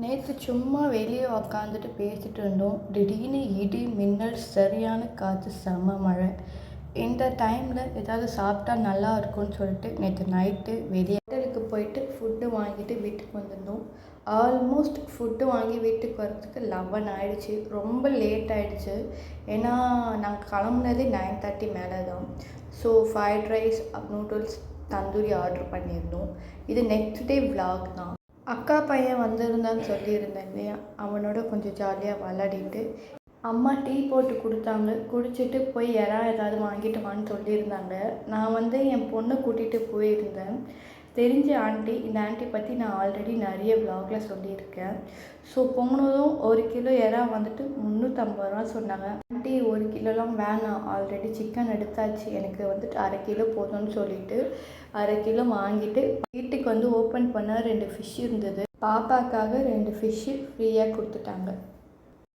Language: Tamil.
நேற்று சும்மா வெளியே உக்காந்துட்டு பேசிட்டு இருந்தோம். திடீர்னு இடி மின்னல் சரியான காற்று செம்ம மழை. இந்த டைமில் ஏதாவது சாப்பிட்டா நல்லா இருக்கும்னு சொல்லிட்டு நேற்று நைட்டு வெளியே ஹோட்டலுக்கு போயிட்டு ஃபுட்டு வாங்கிட்டு வீட்டுக்கு வந்திருந்தோம். ஆல்மோஸ்ட் ஃபுட்டு வாங்கி வீட்டுக்கு வரத்துக்கு 11 ஆகிடுச்சு. ரொம்ப லேட் ஆகிடுச்சு. ஏன்னா நாங்கள் கிளம்புனதே 9:30 மேலே தான். So fried rice noodles tandoori order பண்ணியிருந்தோம். இது நெக்ஸ்ட் டே vlog தான். அக்கா பையன் வந்திருந்தான்னு சொல்லியிருந்தேன் இல்லையா, அவனோட கொஞ்சம் ஜாலியாக விளாடிட்டு அம்மா டீ போட்டு கொடுத்தாங்க. குடிச்சிட்டு போய் ஏதாவது வாங்கிட்டு வான்னு சொல்லியிருந்தாங்க. நான் என் பொண்ணை கூட்டிகிட்டு போயிருந்தேன். தெரிஞ்ச ஆண்டி, இந்த ஆண்டி பற்றி நான் ஆல்ரெடி நிறைய விலாகில் சொல்லியிருக்கேன். ஸோ போனதும் 1 கிலோ வந்துட்டு 350 ரூபா சொன்னாங்க. ஆண்டி 1 கிலோலாம் வேணாம், ஆல்ரெடி சிக்கன் எடுத்தாச்சு, எனக்கு அரை கிலோ போதும்னு சொல்லிட்டு அரை கிலோ வாங்கிட்டு வீட்டுக்கு ஓப்பன் பண்ணால் 2 ஃபிஷ் இருந்தது. பாப்பாக்காக 2 ஃபிஷ்ஷு ஃப்ரீயாக கொடுத்துட்டாங்க.